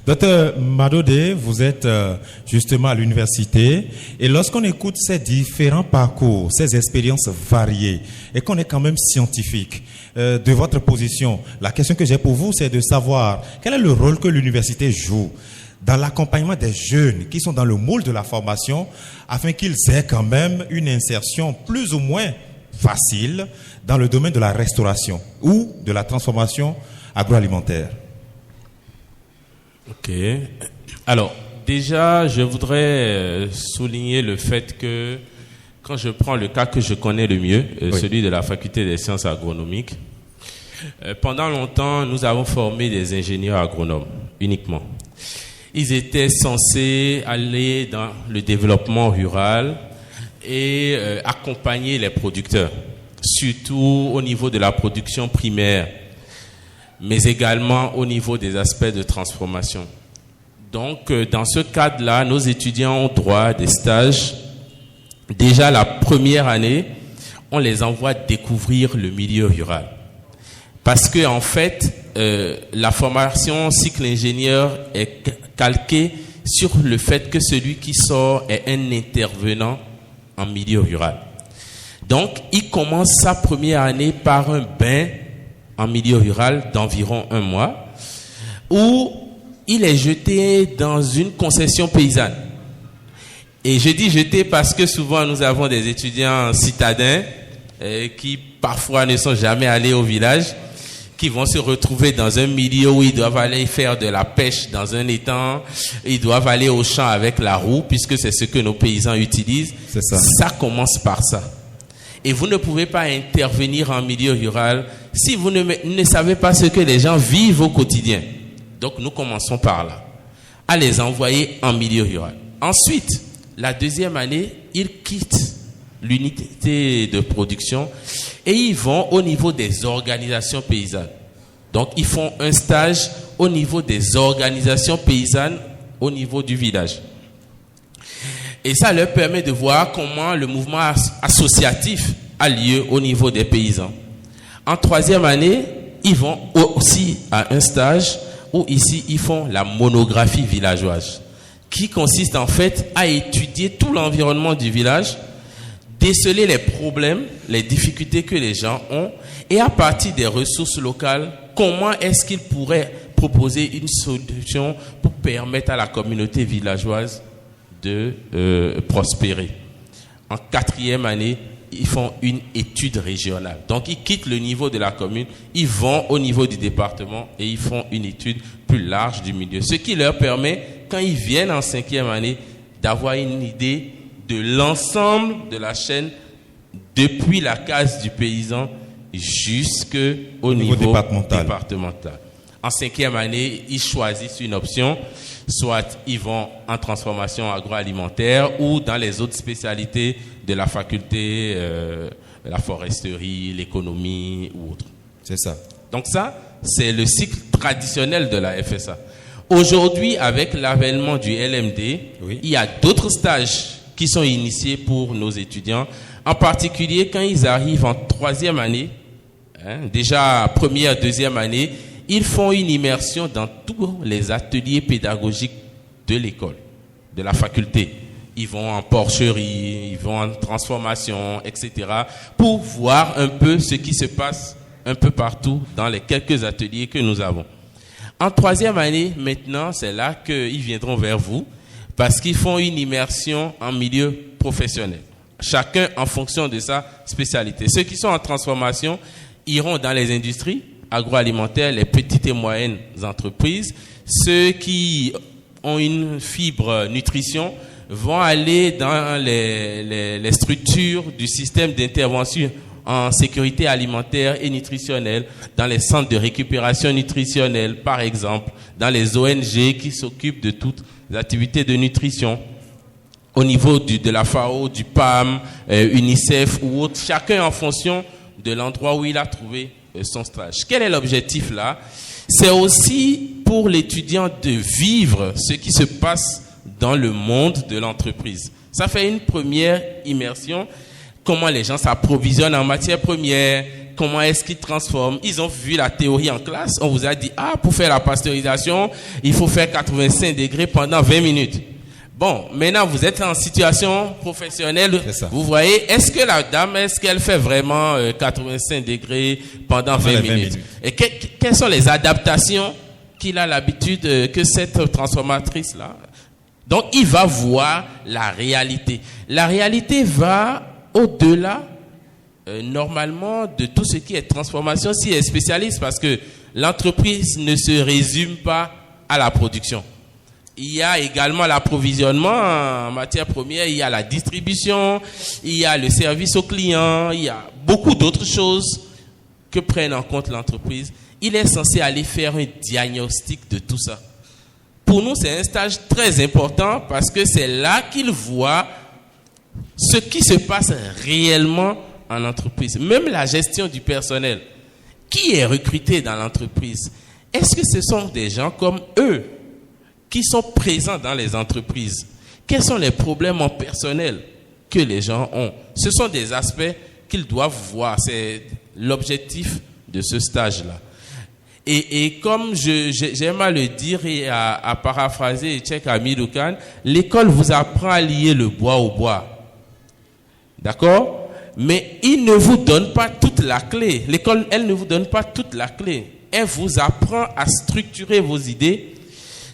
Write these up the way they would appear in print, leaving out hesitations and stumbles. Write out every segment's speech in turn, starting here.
Docteur Madodé, vous êtes justement à l'université et lorsqu'on écoute ces différents parcours, ces expériences variées et qu'on est quand même scientifique, de votre position, la question que j'ai pour vous, c'est de savoir quel est le rôle que l'université joue dans l'accompagnement des jeunes qui sont dans le moule de la formation afin qu'ils aient quand même une insertion plus ou moins facile dans le domaine de la restauration ou de la transformation agroalimentaire. Ok. Alors, déjà, je voudrais souligner le fait que quand je prends le cas que je connais le mieux, celui de la faculté des sciences agronomiques, pendant longtemps, nous avons formé des ingénieurs agronomes uniquement. Ils étaient censés aller dans le développement rural et accompagner les producteurs, surtout au niveau de la production primaire, mais également au niveau des aspects de transformation. Donc, dans ce cadre-là, nos étudiants ont droit à des stages. Déjà, la première année, on les envoie découvrir le milieu rural. Parce que, en fait, la formation cycle ingénieur est calquée sur le fait que celui qui sort est un intervenant en milieu rural. Donc, il commence sa première année par un bain en milieu rural d'environ 1 mois, où il est jeté dans une concession paysanne. Et je dis jeté parce que souvent nous avons des étudiants citadins qui parfois ne sont jamais allés au village, qui vont se retrouver dans un milieu où ils doivent aller faire de la pêche dans un étang, ils doivent aller au champ avec la roue, puisque c'est ce que nos paysans utilisent. C'est ça. Ça commence par ça. Et vous ne pouvez pas intervenir en milieu rural si vous ne savez pas ce que les gens vivent au quotidien. Donc nous commençons par là, à les envoyer en milieu rural. Ensuite, la deuxième année, ils quittent l'unité de production et ils vont au niveau des organisations paysannes. Donc ils font un stage au niveau des organisations paysannes au niveau du village. Et ça leur permet de voir comment le mouvement associatif a lieu au niveau des paysans. En troisième année, ils vont aussi à un stage où ici, ils font la monographie villageoise, qui consiste en fait à étudier tout l'environnement du village, déceler les problèmes, les difficultés que les gens ont, et à partir des ressources locales, comment est-ce qu'ils pourraient proposer une solution pour permettre à la communauté villageoise de prospérer. En quatrième année, ils font une étude régionale. Donc, ils quittent le niveau de la commune, ils vont au niveau du département et ils font une étude plus large du milieu. Ce qui leur permet, quand ils viennent en cinquième année, d'avoir une idée de l'ensemble de la chaîne depuis la case du paysan jusqu'au niveau départemental. En cinquième année, ils choisissent une option. Soit ils vont en transformation agroalimentaire ou dans les autres spécialités de la faculté, la foresterie, l'économie ou autre. C'est ça. Donc ça, c'est le cycle traditionnel de la FSA. Aujourd'hui, avec l'avènement du LMD, oui, il y a d'autres stages qui sont initiés pour nos étudiants. En particulier, quand ils arrivent en troisième année, déjà première, deuxième année, ils font une immersion dans tous les ateliers pédagogiques de l'école, de la faculté. Ils vont en porcherie, ils vont en transformation, etc. pour voir un peu ce qui se passe un peu partout dans les quelques ateliers que nous avons. En troisième année, maintenant, c'est là qu'ils viendront vers vous parce qu'ils font une immersion en milieu professionnel. Chacun en fonction de sa spécialité. Ceux qui sont en transformation iront dans les industries agroalimentaires, les petites et moyennes entreprises. Ceux qui ont une fibre nutrition vont aller dans les structures du système d'intervention en sécurité alimentaire et nutritionnelle, dans les centres de récupération nutritionnelle, par exemple, dans les ONG qui s'occupent de toutes les activités de nutrition, au niveau de la FAO, du PAM, UNICEF ou autre, chacun en fonction de l'endroit où il a trouvé son stage. Quel est l'objectif là? C'est aussi pour l'étudiant de vivre ce qui se passe dans le monde de l'entreprise. Ça fait une première immersion. Comment les gens s'approvisionnent en matières premières, comment est-ce qu'ils transforment. Ils ont vu la théorie en classe. On vous a dit, pour faire la pasteurisation, il faut faire 85 degrés pendant 20 minutes. Bon, maintenant, vous êtes en situation professionnelle. Vous voyez, est-ce que la dame, est-ce qu'elle fait vraiment 85 degrés pendant 20 minutes? Et quelles sont les adaptations qu'il a l'habitude que cette transformatrice-là? Donc, il va voir la réalité. La réalité va au-delà, normalement, de tout ce qui est transformation, si elle est spécialiste, parce que l'entreprise ne se résume pas à la production. Il y a également l'approvisionnement en matières premières, il y a la distribution, il y a le service aux clients, il y a beaucoup d'autres choses que prenne en compte l'entreprise. Il est censé aller faire un diagnostic de tout ça. Pour nous, c'est un stage très important parce que c'est là qu'il voit ce qui se passe réellement en entreprise. Même la gestion du personnel. Qui est recruté dans l'entreprise? Est-ce que ce sont des gens comme eux qui sont présents dans les entreprises? Quels sont les problèmes en personnel que les gens ont? Ce sont des aspects qu'ils doivent voir. C'est l'objectif de ce stage-là. Et comme j'aime à le dire et à paraphraser Cheikh Hamidou Kane, l'école vous apprend à lier le bois au bois. D'accord? Mais il ne vous donne pas toute la clé. L'école, elle ne vous donne pas toute la clé. Elle vous apprend à structurer vos idées.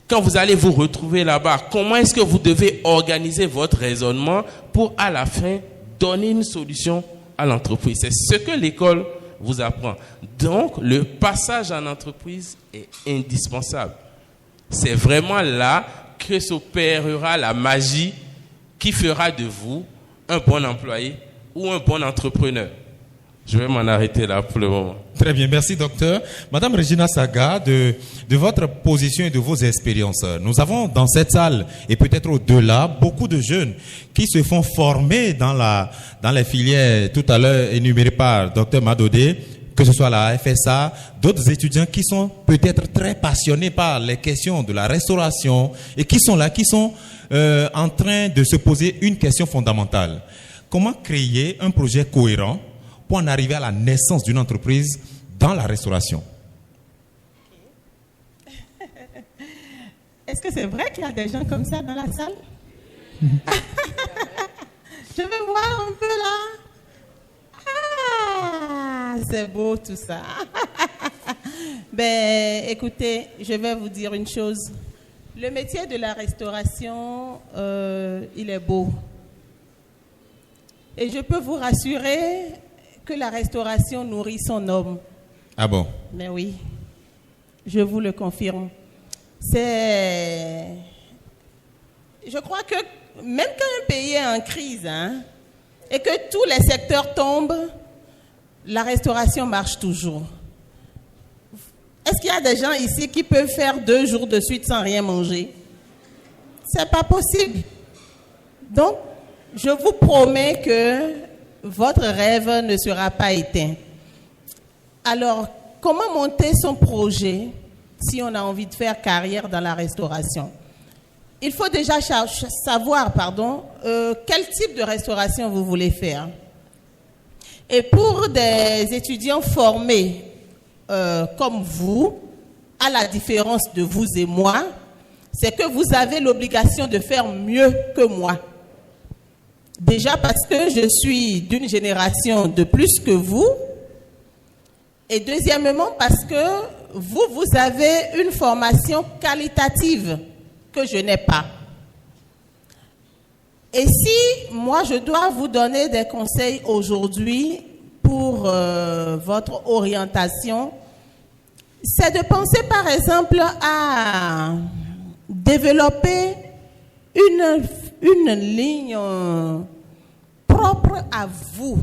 Quand vous allez vous retrouver là-bas, comment est-ce que vous devez organiser votre raisonnement pour, à la fin, donner une solution à l'entreprise? C'est ce que l'école vous apprend. Donc, le passage en entreprise est indispensable. C'est vraiment là que s'opérera la magie qui fera de vous un bon employé ou un bon entrepreneur. Je vais m'en arrêter là pour le moment. Très bien, merci docteur. Madame Regina Saga, de votre position et de vos expériences, nous avons dans cette salle et peut-être au-delà beaucoup de jeunes qui se font former dans les filières tout à l'heure énumérées par docteur Madodé, que ce soit la FSA, d'autres étudiants qui sont peut-être très passionnés par les questions de la restauration et qui sont en train de se poser une question fondamentale. Comment créer un projet cohérent pour en arriver à la naissance d'une entreprise dans la restauration? Est-ce que c'est vrai qu'il y a des gens comme ça dans la salle? Je vais voir un peu là. Ah, c'est beau tout ça. Ben, écoutez, je vais vous dire une chose. Le métier de la restauration, il est beau. Et je peux vous rassurer que la restauration nourrit son homme. Ah bon? Mais oui, je vous le confirme. Je crois que même quand un pays est en crise, et que tous les secteurs tombent, la restauration marche toujours. Est-ce qu'il y a des gens ici qui peuvent faire 2 jours de suite sans rien manger? C'est pas possible. Donc, je vous promets que votre rêve ne sera pas éteint. Alors, comment monter son projet si on a envie de faire carrière dans la restauration? Il faut déjà savoir, quel type de restauration vous voulez faire. Et pour des étudiants formés comme vous, à la différence de vous et moi, c'est que vous avez l'obligation de faire mieux que moi. Déjà parce que je suis d'une génération de plus que vous. Et deuxièmement parce que vous avez une formation qualitative que je n'ai pas. Et si moi je dois vous donner des conseils aujourd'hui pour votre orientation, c'est de penser par exemple à développer une ligne propre à vous.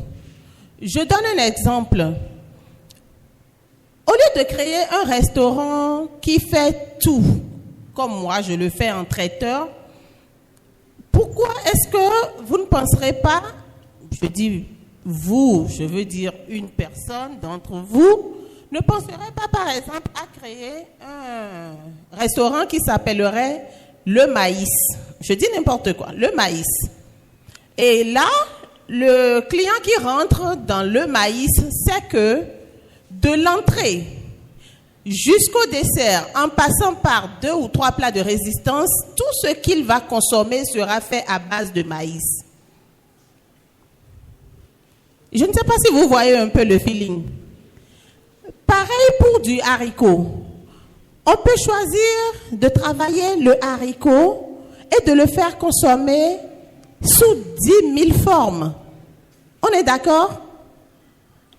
Je donne un exemple. Au lieu de créer un restaurant qui fait tout, comme moi je le fais en traiteur, pourquoi est-ce que vous ne penserez pas, je dis vous, je veux dire une personne d'entre vous, ne penserait pas par exemple à créer un restaurant qui s'appellerait le maïs. Je dis n'importe quoi, le maïs. Et là, le client qui rentre dans le maïs sait que de l'entrée jusqu'au dessert, en passant par 2 ou 3 plats de résistance, tout ce qu'il va consommer sera fait à base de maïs. Je ne sais pas si vous voyez un peu le feeling. Pareil pour du haricot. On peut choisir de travailler le haricot et de le faire consommer sous 10 000 formes. On est d'accord?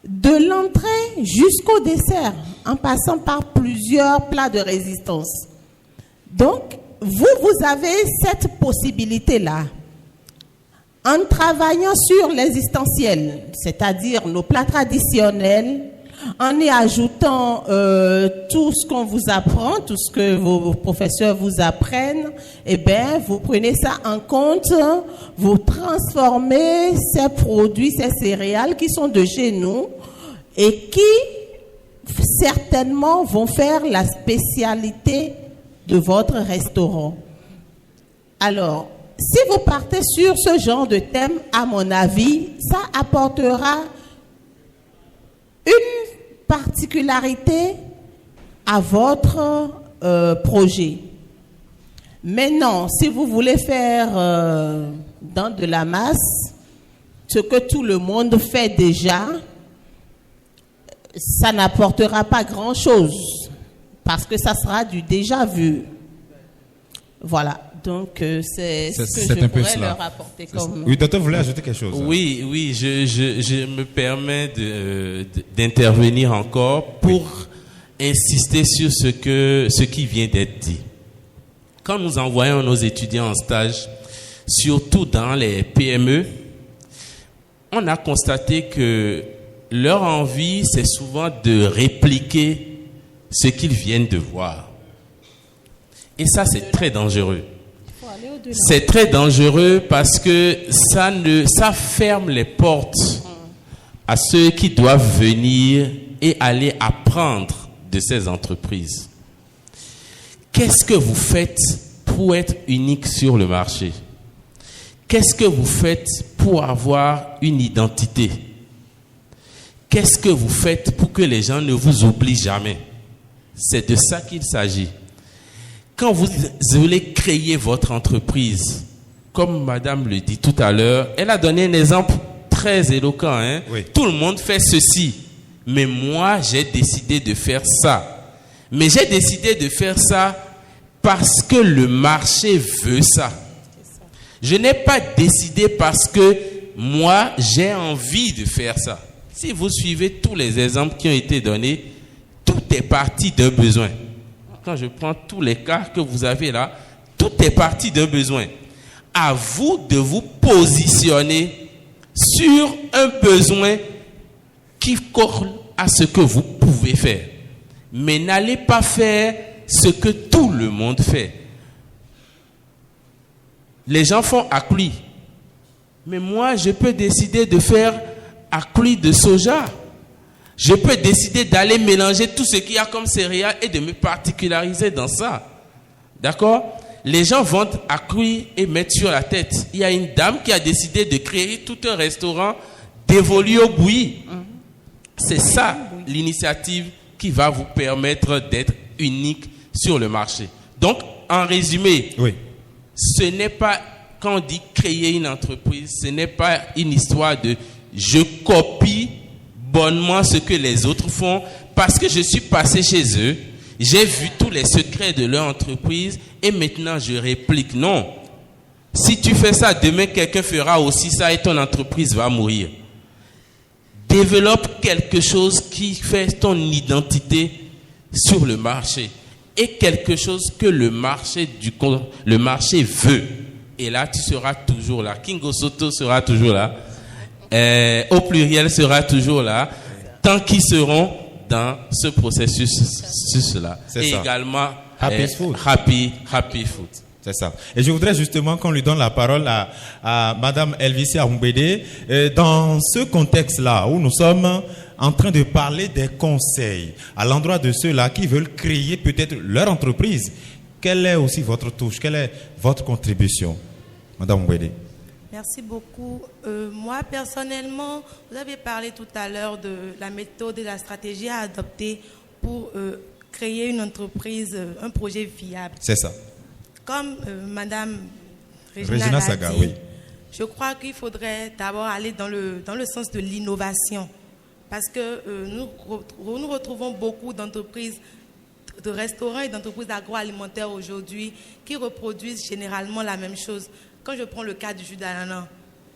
De l'entrée jusqu'au dessert, en passant par plusieurs plats de résistance. Donc, vous avez cette possibilité-là. En travaillant sur les essentiels, c'est-à-dire nos plats traditionnels, en y ajoutant tout ce qu'on vous apprend, tout ce que vos professeurs vous apprennent, eh bien, vous prenez ça en compte, vous transformez ces produits, ces céréales qui sont de chez nous et qui certainement vont faire la spécialité de votre restaurant. Alors, si vous partez sur ce genre de thème, à mon avis, ça apportera une particularité à votre projet. Maintenant, si vous voulez faire dans de la masse, ce que tout le monde fait déjà, ça n'apportera pas grand-chose parce que ça sera du déjà vu. Voilà. Donc, c'est ce que je pourrais leur apporter comme... Oui, docteur, vous voulez ajouter quelque chose? Oui, je me permets d'intervenir encore pour insister sur ce qui vient d'être dit. Quand nous envoyons nos étudiants en stage, surtout dans les PME, on a constaté que leur envie, c'est souvent de répliquer ce qu'ils viennent de voir. Et ça, c'est très dangereux. C'est très dangereux parce que ça ferme les portes à ceux qui doivent venir et aller apprendre de ces entreprises. Qu'est-ce que vous faites pour être unique sur le marché? Qu'est-ce que vous faites pour avoir une identité? Qu'est-ce que vous faites pour que les gens ne vous oublient jamais? C'est de ça qu'il s'agit. Quand vous voulez créer votre entreprise, comme madame le dit tout à l'heure, elle a donné un exemple très éloquent. Hein? Oui. Tout le monde fait ceci, mais moi, j'ai décidé de faire ça. Mais j'ai décidé de faire ça parce que le marché veut ça. Je n'ai pas décidé parce que moi, j'ai envie de faire ça. Si vous suivez tous les exemples qui ont été donnés, tout est parti d'un besoin. Quand je prends tous les cas que vous avez là, tout est parti d'un besoin. À vous de vous positionner sur un besoin qui colle à ce que vous pouvez faire. Mais n'allez pas faire ce que tout le monde fait. Les gens font accoulis. Mais moi, je peux décider de faire accoulis de soja. Je peux décider d'aller mélanger tout ce qu'il y a comme céréales et de me particulariser dans ça. D'accord? Les gens vendent accoulis et mettent sur la tête. Il y a une dame qui a décidé de créer tout un restaurant dévolu au bouilli. C'est ça l'initiative qui va vous permettre d'être unique sur le marché. Donc, en résumé, oui. Ce n'est pas, quand on dit créer une entreprise, ce n'est pas une histoire de je copie bonnement ce que les autres font parce que je suis passé chez eux, j'ai vu tous les secrets de leur entreprise et maintenant je réplique. Non. Si tu fais ça, demain quelqu'un fera aussi ça et ton entreprise va mourir. Développe quelque chose qui fait ton identité sur le marché et quelque chose que le marché veut. Et là, tu seras toujours là. Kingo Soto sera toujours là. Au pluriel sera toujours là, tant qu'ils seront dans ce processus-là. Et ça. Également, happy food. C'est ça. Et je voudrais justement qu'on lui donne la parole à Madame Elvicia Humbede. Dans ce contexte-là, où nous sommes en train de parler des conseils à l'endroit de ceux-là qui veulent créer peut-être leur entreprise, quelle est aussi votre touche, quelle est votre contribution, Madame Humbede? Merci beaucoup. Moi, personnellement, vous avez parlé tout à l'heure de la méthode et la stratégie à adopter pour créer une entreprise, un projet viable. C'est ça. Comme Madame Regina Saga, oui. Je crois qu'il faudrait d'abord aller dans le sens de l'innovation. Parce que nous retrouvons beaucoup d'entreprises, de restaurants et d'entreprises agroalimentaires aujourd'hui qui reproduisent généralement la même chose. Quand je prends le cas du jus d'ananas,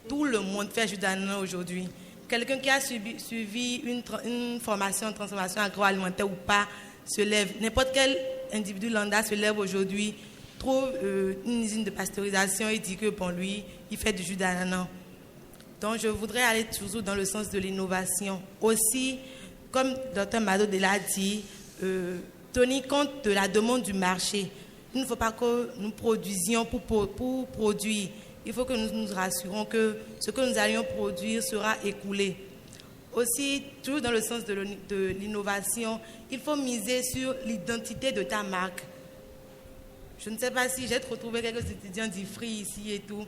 tout le monde fait jus d'ananas aujourd'hui. Quelqu'un qui a suivi une formation en transformation agroalimentaire ou pas se lève. N'importe quel individu lambda se lève aujourd'hui, trouve une usine de pasteurisation et dit que pour lui, il fait du jus d'ananas. Donc je voudrais aller toujours dans le sens de l'innovation. Aussi, comme Dr Mado l'a dit, tenir compte de la demande du marché. Il ne faut pas que nous produisions pour produire. Il faut que nous nous rassurons que ce que nous allions produire sera écoulé. Aussi, toujours dans le sens de l'innovation, il faut miser sur l'identité de ta marque. Je ne sais pas si j'ai retrouvé quelques étudiants d'IFRI ici et tout.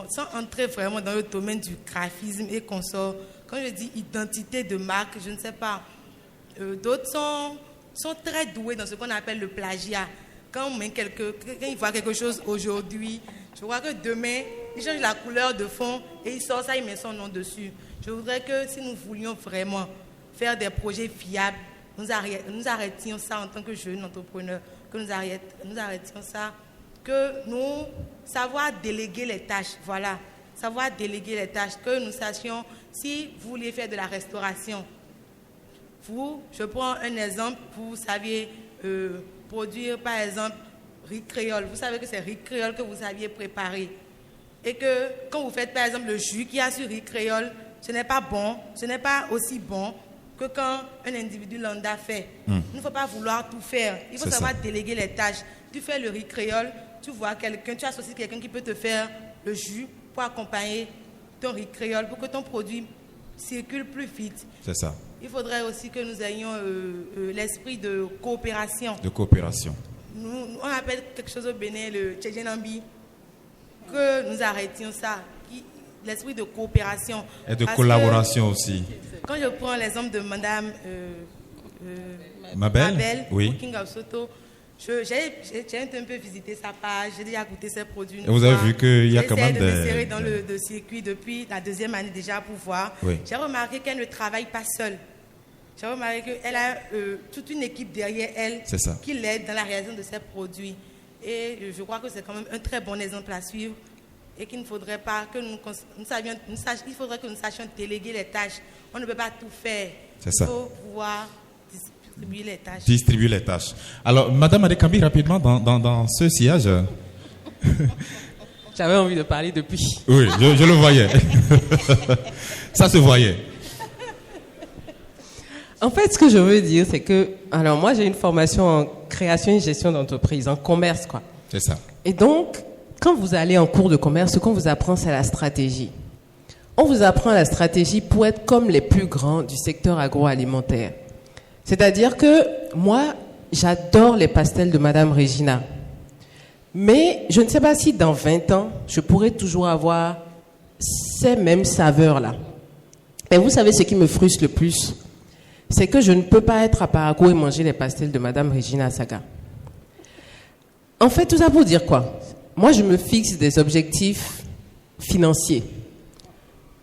Sans entrer vraiment dans le domaine du graphisme et consorts, quand je dis identité de marque, je ne sais pas. D'autres sont très doués dans ce qu'on appelle le plagiat. Quand ils voient quelque chose aujourd'hui, je vois que demain, il change la couleur de fond et il sort ça, il met son nom dessus. Je voudrais que si nous voulions vraiment faire des projets fiables, nous arrêtions ça en tant que jeunes entrepreneurs, que nous arrêtions ça, que nous savoir déléguer les tâches, voilà, savoir déléguer les tâches, que nous sachions si vous vouliez faire de la restauration. Je prends un exemple, vous saviez produire par exemple riz créole. Vous savez que c'est riz créole que vous saviez préparer. Et que quand vous faites par exemple le jus qu'il y a sur riz créole, ce n'est pas bon, ce n'est pas aussi bon que quand un individu lambda fait. Il ne faut pas vouloir tout faire. Il faut savoir déléguer les tâches. Tu fais le riz créole, tu vois quelqu'un, tu associes quelqu'un qui peut te faire le jus pour accompagner ton riz créole, pour que ton produit circule plus vite. C'est ça. Il faudrait aussi que nous ayons l'esprit de coopération. De coopération. On appelle quelque chose au Bénin le Tchédjenambi. Que nous arrêtions ça. L'esprit de coopération. Et de collaboration aussi. Quand je prends l'exemple de Madame Mabel, oui. King of Soto, j'ai un peu visité sa page, j'ai déjà goûté ses produits. Et vous avez vu qu'il y a quand même de m'insérer dans le circuit depuis la 2e année déjà pour voir. Oui. J'ai remarqué qu'elle ne travaille pas seule. J'ai remarqué qu'elle a toute une équipe derrière elle qui l'aide dans la réalisation de ses produits. Et je crois que c'est quand même un très bon exemple à suivre et qu'il ne faudrait pas que il faudrait que nous sachions déléguer les tâches. On ne peut pas tout faire. Il faut pouvoir distribuer les tâches. Distribuer les tâches. Alors, Madame Adekambi, rapidement, dans ce sillage. J'avais envie de parler depuis. Oui, je le voyais. Ça se voyait. En fait, ce que je veux dire, c'est que... Alors, moi, j'ai une formation en création et gestion d'entreprise, en commerce, quoi. C'est ça. Et donc, quand vous allez en cours de commerce, ce qu'on vous apprend, c'est la stratégie. On vous apprend la stratégie pour être comme les plus grands du secteur agroalimentaire. C'est-à-dire que moi, j'adore les pastels de Madame Regina. Mais je ne sais pas si dans 20 ans, je pourrai toujours avoir ces mêmes saveurs-là. Et vous savez ce qui me frustre le plus, c'est que je ne peux pas être à Paraguay et manger les pastels de Madame Regina Saga. En fait, tout ça pour dire quoi? Moi, je me fixe des objectifs financiers.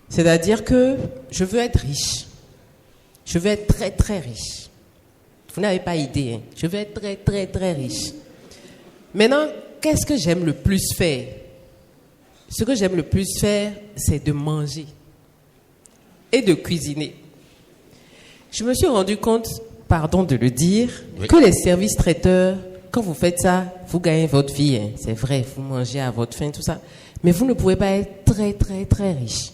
C'est-à-dire que je veux être riche. Je veux être très, très riche. Vous n'avez pas idée, hein? Je veux être très, très, très riche. Maintenant, qu'est-ce que j'aime le plus faire? Ce que j'aime le plus faire, c'est de manger et de cuisiner. Je me suis rendu compte, pardon de le dire, que les services traiteurs, quand vous faites ça, vous gagnez votre vie. Hein. C'est vrai, vous mangez à votre faim, tout ça. Mais vous ne pouvez pas être très, très, très riche.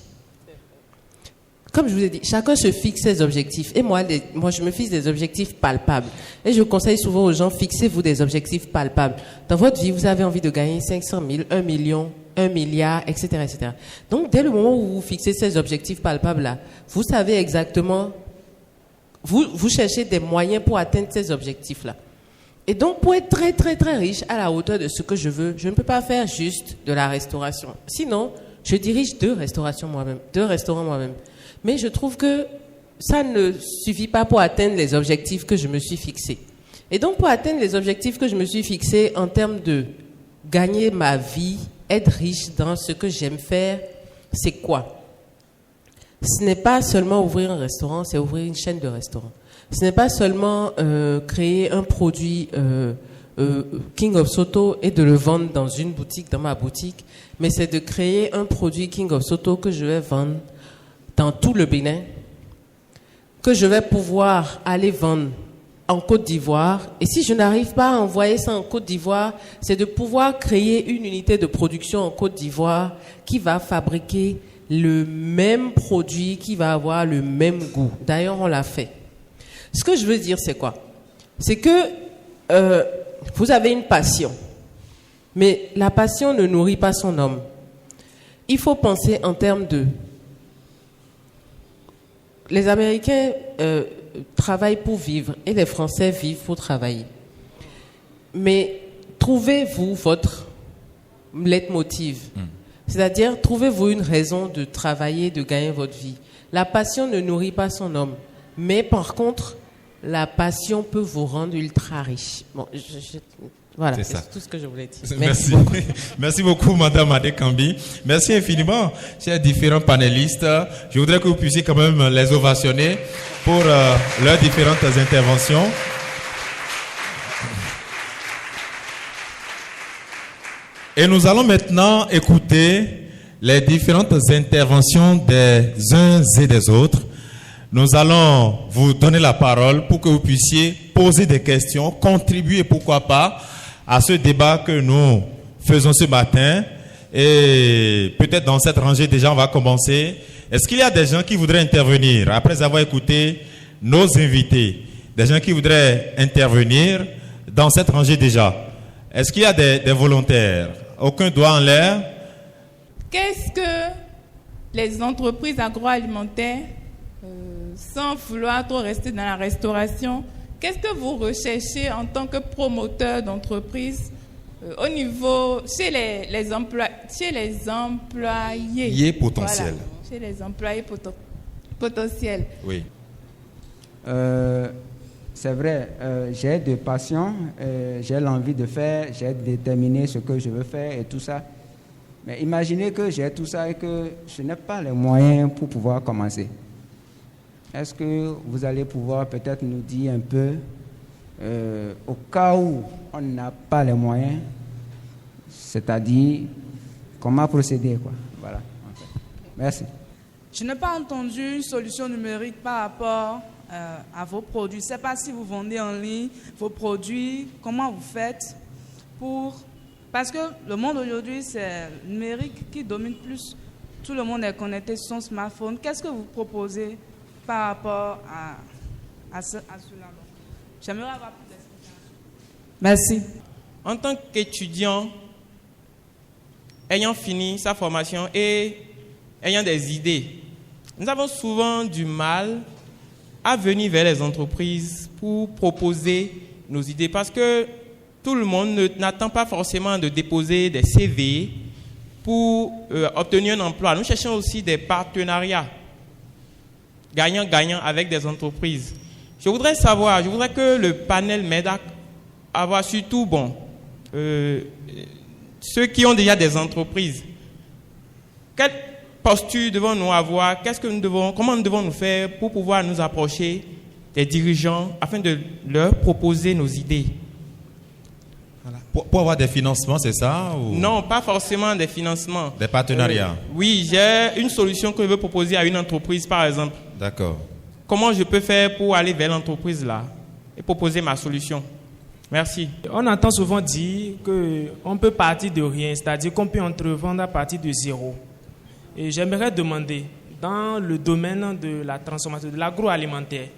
Comme je vous ai dit, chacun se fixe ses objectifs. Et moi, je me fixe des objectifs palpables. Et je conseille souvent aux gens, fixez-vous des objectifs palpables. Dans votre vie, vous avez envie de gagner 500 000, 1 million, 1 milliard, etc., etc. Donc, dès le moment où vous fixez ces objectifs palpables-là, vous savez exactement, vous cherchez des moyens pour atteindre ces objectifs-là. Et donc, pour être très, très, très riche à la hauteur de ce que je veux, je ne peux pas faire juste de la restauration. Sinon, Je dirige 2 restaurants moi-même. Mais je trouve que ça ne suffit pas pour atteindre les objectifs que je me suis fixés. Et donc, pour atteindre les objectifs que je me suis fixés en termes de gagner ma vie, être riche dans ce que j'aime faire, c'est quoi? Ce n'est pas seulement ouvrir un restaurant, c'est ouvrir une chaîne de restaurants. Ce n'est pas seulement créer un produit King of Soto et de le vendre dans une boutique, dans ma boutique, mais c'est de créer un produit King of Soto que je vais vendre dans tout le Bénin, que je vais pouvoir aller vendre en Côte d'Ivoire. Et si je n'arrive pas à envoyer ça en Côte d'Ivoire, c'est de pouvoir créer une unité de production en Côte d'Ivoire qui va fabriquer le même produit, qui va avoir le même goût. D'ailleurs, on l'a fait. Ce que je veux dire, c'est quoi? C'est que vous avez une passion, mais la passion ne nourrit pas son homme. Il faut penser en termes de... Les Américains travaillent pour vivre et les Français vivent pour travailler. Mais trouvez-vous votre leitmotiv. C'est-à-dire, trouvez-vous une raison de travailler, de gagner votre vie. La passion ne nourrit pas son homme. Mais par contre, la passion peut vous rendre ultra riche. Bon, voilà, c'est tout ce que je voulais dire. Merci beaucoup. Merci beaucoup, Madame Adekambi. Merci infiniment, chers différents panélistes. Je voudrais que vous puissiez quand même les ovationner pour leurs différentes interventions. Et nous allons maintenant écouter les différentes interventions des uns et des autres. Nous allons vous donner la parole pour que vous puissiez poser des questions, contribuer, pourquoi pas, à ce débat que nous faisons ce matin. Et peut-être dans cette rangée, déjà, on va commencer. Est-ce qu'il y a des gens qui voudraient intervenir après avoir écouté nos invités? Des gens qui voudraient intervenir dans cette rangée déjà? Est-ce qu'il y a des volontaires? Aucun doigt en l'air. Qu'est-ce que les entreprises agroalimentaires, sans vouloir trop rester dans la restauration, qu'est-ce que vous recherchez en tant que promoteur d'entreprise au niveau, chez les employés potentiels. Voilà, chez les employés potentiels. Oui. C'est vrai, j'ai de passion, j'ai l'envie de faire, j'ai déterminé ce que je veux faire et tout ça. Mais imaginez que j'ai tout ça et que je n'ai pas les moyens pour pouvoir commencer. Est-ce que vous allez pouvoir peut-être nous dire un peu, au cas où on n'a pas les moyens, c'est-à-dire comment procéder, quoi. Voilà. Merci. Je n'ai pas entendu une solution numérique par rapport à vos produits. Je ne sais pas si vous vendez en ligne vos produits, comment vous faites pour... Parce que le monde aujourd'hui, c'est le numérique qui domine plus. Tout le monde est connecté sur son smartphone. Qu'est-ce que vous proposez par rapport à cela? J'aimerais avoir plus d'explications. Merci. En tant qu'étudiant, ayant fini sa formation et ayant des idées, nous avons souvent du mal à venir vers les entreprises pour proposer nos idées parce que tout le monde n'attend pas forcément de déposer des CV pour obtenir un emploi. Nous cherchons aussi des partenariats gagnant-gagnant avec des entreprises. Je voudrais que le panel m'aide à avoir surtout, ceux qui ont déjà des entreprises. Quelle posture devons-nous avoir? Comment nous devons nous faire pour pouvoir nous approcher des dirigeants afin de leur proposer nos idées? Voilà. Pour avoir des financements, c'est ça ou... Non, pas forcément des financements. Des partenariats. Oui, j'ai une solution que je veux proposer à une entreprise, par exemple. D'accord. Comment je peux faire pour aller vers l'entreprise là et proposer ma solution? Merci. On entend souvent dire qu'on peut partir de rien, c'est-à-dire qu'on peut entrevendre à partir de zéro. Et j'aimerais demander, dans le domaine de la transformation, de l'agroalimentaire,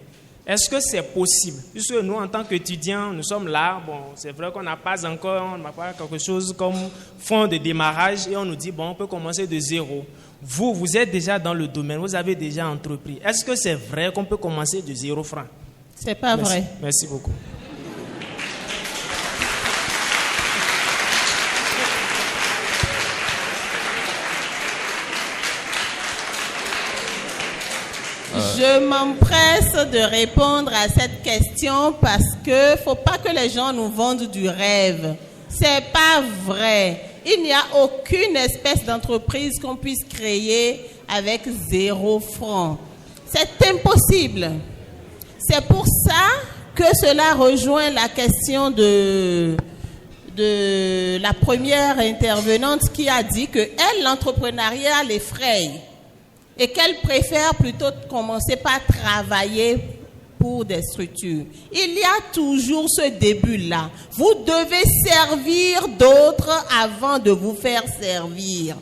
est-ce que c'est possible? Puisque nous, en tant qu'étudiants, nous sommes là, c'est vrai qu'on n'a pas quelque chose comme fonds de démarrage et on nous dit, on peut commencer de zéro. Vous êtes déjà dans le domaine, vous avez déjà entrepris. Est-ce que c'est vrai qu'on peut commencer de 0 francs? C'est pas vrai. Merci beaucoup. Je m'empresse de répondre à cette question parce que faut pas que les gens nous vendent du rêve. C'est pas vrai. Il n'y a aucune espèce d'entreprise qu'on puisse créer avec 0 franc. C'est impossible. C'est pour ça que cela rejoint la question de la première intervenante qui a dit que elle, l'entrepreneuriat l'effraie et qu'elle préfère plutôt commencer par travailler pour des structures. Il y a toujours ce début-là. Vous devez servir d'autres avant de vous faire servir.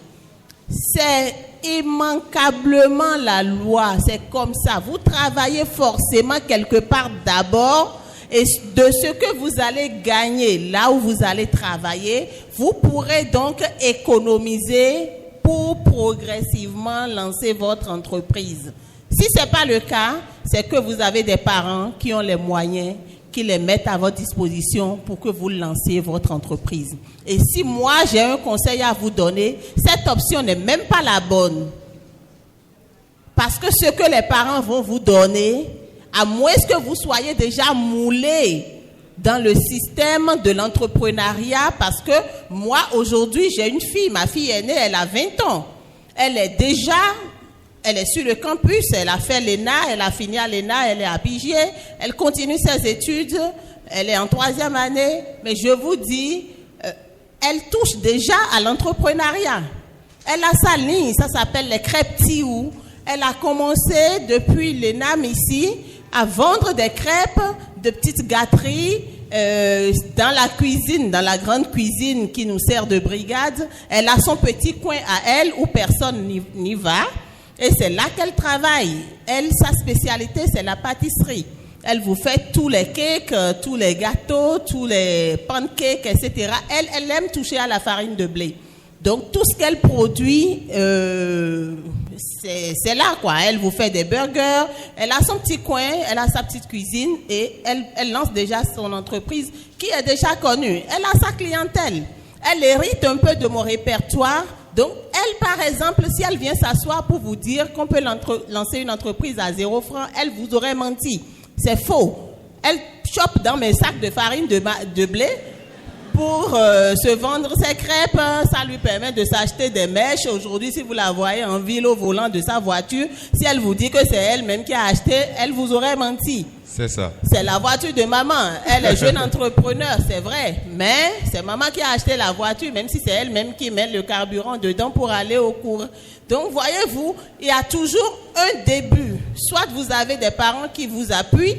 C'est immanquablement la loi, c'est comme ça. Vous travaillez forcément quelque part d'abord et de ce que vous allez gagner là où vous allez travailler, vous pourrez donc économiser pour progressivement lancer votre entreprise. Si ce n'est pas le cas, c'est que vous avez des parents qui ont les moyens, qui les mettent à votre disposition pour que vous lanciez votre entreprise. Et si moi, j'ai un conseil à vous donner, cette option n'est même pas la bonne. Parce que ce que les parents vont vous donner, à moins que vous soyez déjà moulé dans le système de l'entrepreneuriat, parce que moi, aujourd'hui, j'ai une fille, ma fille aînée, elle a 20 ans. Elle est sur le campus, elle a fait l'ENA, elle a fini à l'ENA, elle est à Pigier, elle continue ses études, elle est en 3e année, mais je vous dis, elle touche déjà à l'entrepreneuriat. Elle a sa ligne, ça s'appelle les crêpes Tiou. Elle a commencé depuis l'ENAM ici à vendre des crêpes, de petites gâteries dans la cuisine, dans la grande cuisine qui nous sert de brigade. Elle a son petit coin à elle où personne n'y va. Et c'est là qu'elle travaille. Elle, sa spécialité, c'est la pâtisserie. Elle vous fait tous les cakes, tous les gâteaux, tous les pancakes, etc. Elle aime toucher à la farine de blé. Donc, tout ce qu'elle produit, c'est là, quoi. Elle vous fait des burgers, elle a son petit coin, elle a sa petite cuisine et elle lance déjà son entreprise qui est déjà connue. Elle a sa clientèle. Elle hérite un peu de mon répertoire. Donc, elle, par exemple, si elle vient s'asseoir pour vous dire qu'on peut lancer une entreprise à 0 franc, elle vous aurait menti. C'est faux. Elle chope dans mes sacs de farine de blé pour se vendre ses crêpes. Ça lui permet de s'acheter des mèches. Aujourd'hui, si vous la voyez en ville au volant de sa voiture, si elle vous dit que c'est elle-même qui a acheté, elle vous aurait menti. C'est ça. C'est la voiture de maman. Elle est jeune entrepreneur, c'est vrai. Mais c'est maman qui a acheté la voiture, même si c'est elle-même qui met le carburant dedans pour aller au cours. Donc, voyez-vous, il y a toujours un début. Soit vous avez des parents qui vous appuient,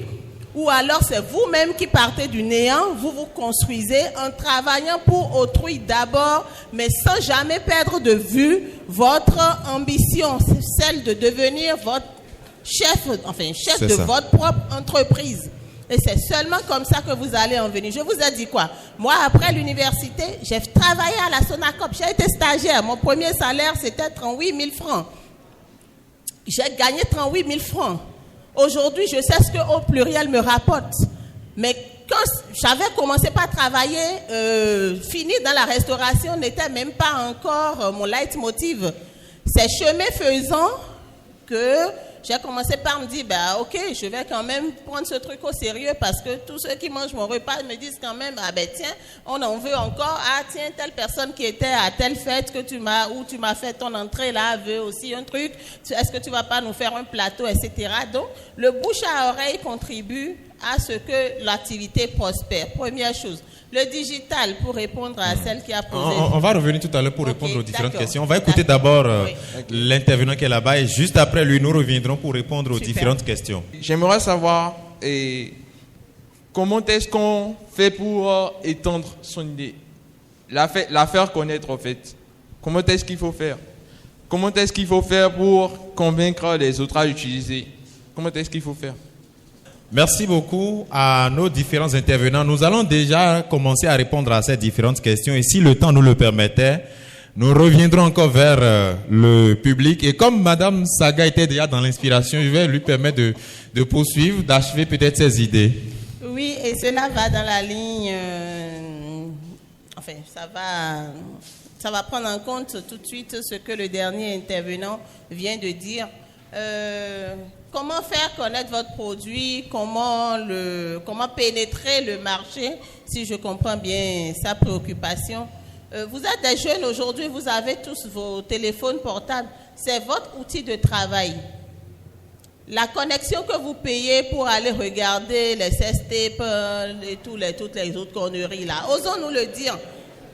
ou alors c'est vous-même qui partez du néant, vous vous construisez en travaillant pour autrui d'abord, mais sans jamais perdre de vue votre ambition, celle de devenir votre chef de votre propre entreprise. Et c'est seulement comme ça que vous allez en venir. Je vous ai dit quoi? Moi, après l'université, j'ai travaillé à la Sonacop. J'ai été stagiaire. Mon premier salaire, c'était 38 000 francs. J'ai gagné 38 000 francs. Aujourd'hui, je sais ce qu'au pluriel me rapporte. Mais quand j'avais commencé par travailler, fini dans la restauration n'était même pas encore mon leitmotiv. C'est chemin faisant que j'ai commencé par me dire, ok, je vais quand même prendre ce truc au sérieux parce que tous ceux qui mangent mon repas me disent quand même, tiens, on en veut encore, tiens, telle personne qui était à telle fête où tu m'as fait ton entrée là, veut aussi un truc, est-ce que tu vas pas nous faire un plateau, etc. Donc, le bouche à oreille contribue à ce que l'activité prospère. Première chose. Le digital, pour répondre à celle qui a posé... On va revenir tout à l'heure pour répondre aux différentes questions. On va écouter d'abord l'intervenant qui est là-bas et juste après lui, nous reviendrons pour répondre aux différentes questions. J'aimerais savoir comment est-ce qu'on fait pour étendre son idée, la faire connaître en fait. Comment est-ce qu'il faut faire? Comment est-ce qu'il faut faire pour convaincre les autres à l'utiliser? Comment est-ce qu'il faut faire? Merci beaucoup à nos différents intervenants. Nous allons déjà commencer à répondre à ces différentes questions et si le temps nous le permettait, nous reviendrons encore vers le public. Et comme Madame Saga était déjà dans l'inspiration, je vais lui permettre de poursuivre, d'achever peut-être ses idées. Oui, et cela va dans la ligne... ça va prendre en compte tout de suite ce que le dernier intervenant vient de dire. comment faire connaître votre produit, comment pénétrer le marché, si je comprends bien sa préoccupation. Vous êtes des jeunes aujourd'hui, vous avez tous vos téléphones portables. C'est votre outil de travail. La connexion que vous payez pour aller regarder les sextapes et toutes les autres conneries là, osons-nous le dire.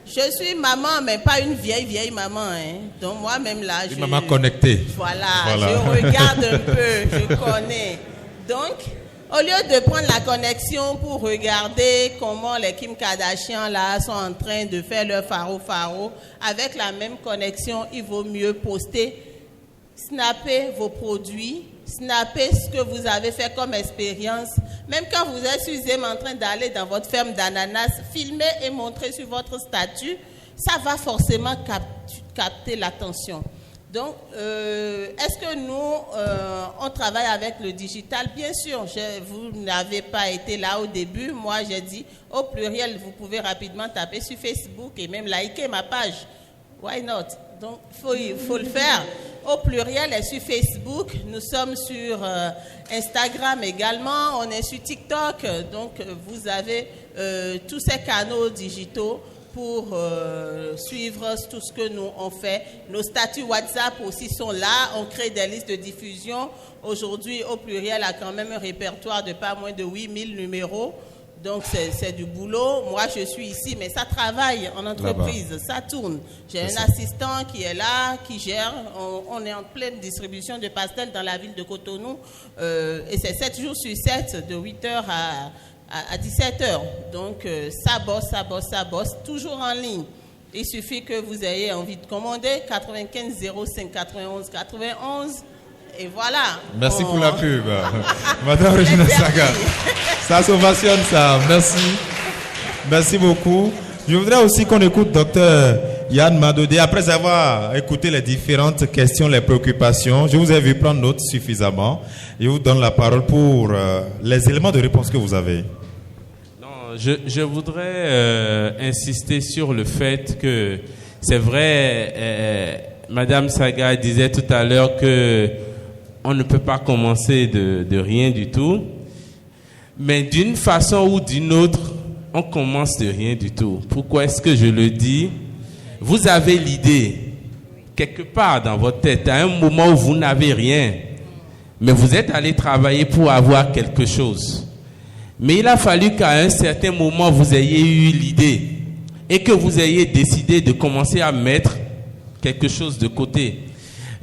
Je suis maman, mais pas une vieille maman. Hein. Donc moi-même là, une maman connectée. Voilà, je regarde un peu, je connais. Donc, au lieu de prendre la connexion pour regarder comment les Kim Kardashian là sont en train de faire leur faro, avec la même connexion, il vaut mieux poster, snapper vos produits, snapper ce que vous avez fait comme expérience. Même quand vous êtes sur Zem en train d'aller dans votre ferme d'ananas, filmer et montrer sur votre statut, ça va forcément capter l'attention. Donc, est-ce que nous, on travaille avec le digital? Bien sûr, vous n'avez pas été là au début. Moi, j'ai dit, au pluriel, vous pouvez rapidement taper sur Facebook et même liker ma page. Why not? Donc, il faut le faire. Au pluriel et sur Facebook. Nous sommes sur Instagram également. On est sur TikTok. Donc, vous avez tous ces canaux digitaux pour suivre tout ce que nous on fait. Nos statuts WhatsApp aussi sont là. On crée des listes de diffusion. Aujourd'hui, au pluriel a quand même un répertoire de pas moins de 8000 numéros. Donc, c'est du boulot. Moi, je suis ici, mais ça travaille en entreprise. Là-bas. Ça tourne. J'ai un assistant qui est là, qui gère. On est en pleine distribution de pastels dans la ville de Cotonou. Et c'est 7 jours sur 7, de 8h à 17h. Donc, ça bosse. Toujours en ligne. Il suffit que vous ayez envie de commander. 95 05 91 91. Et voilà. Merci pour la pub. Madame Regina Saga. Ça s'ovationne ça. Merci beaucoup. Je voudrais aussi qu'on écoute Dr Yann Madodé. Après avoir écouté les différentes questions, les préoccupations, je vous ai vu prendre note suffisamment. Je vous donne la parole pour les éléments de réponse que vous avez. Non, je voudrais insister sur le fait que c'est vrai, Madame Saga disait tout à l'heure que on ne peut pas commencer de rien du tout. Mais d'une façon ou d'une autre, on commence de rien du tout. Pourquoi est-ce que je le dis? Vous avez l'idée, quelque part dans votre tête, à un moment où vous n'avez rien, mais vous êtes allé travailler pour avoir quelque chose. Mais il a fallu qu'à un certain moment, vous ayez eu l'idée et que vous ayez décidé de commencer à mettre quelque chose de côté.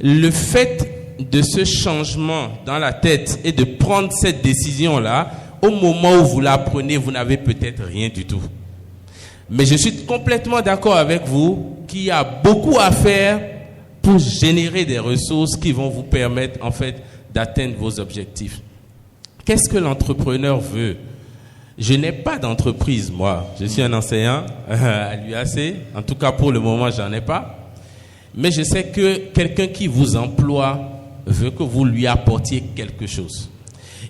Le fait de ce changement dans la tête et de prendre cette décision-là, au moment où vous la prenez, vous n'avez peut-être rien du tout. Mais je suis complètement d'accord avec vous qu'il y a beaucoup à faire pour générer des ressources qui vont vous permettre, en fait, d'atteindre vos objectifs. Qu'est-ce que l'entrepreneur veut? Je n'ai pas d'entreprise, moi. Je suis un enseignant à l'UAC. En tout cas, pour le moment, j'en ai pas. Mais je sais que quelqu'un qui vous emploie veut que vous lui apportiez quelque chose.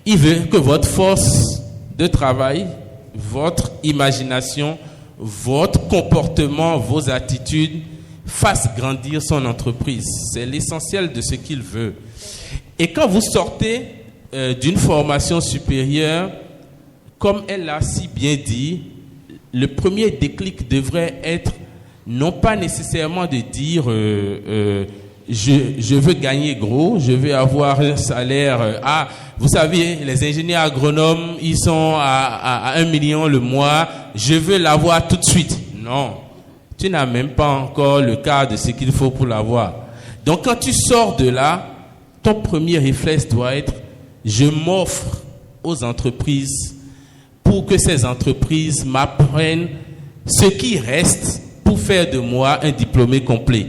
Il veut que votre force de travail, votre imagination, votre comportement, vos attitudes fassent grandir son entreprise. C'est l'essentiel de ce qu'il veut. Et quand vous sortez d'une formation supérieure, comme elle l'a si bien dit, le premier déclic devrait être non pas nécessairement de dire je veux gagner gros, je veux avoir un salaire. Vous savez, les ingénieurs agronomes, ils sont à 1 million le mois. Je veux l'avoir tout de suite. Non, tu n'as même pas encore le quart de ce qu'il faut pour l'avoir. Donc, quand tu sors de là, ton premier réflexe doit être je m'offre aux entreprises pour que ces entreprises m'apprennent ce qui reste pour faire de moi un diplômé complet.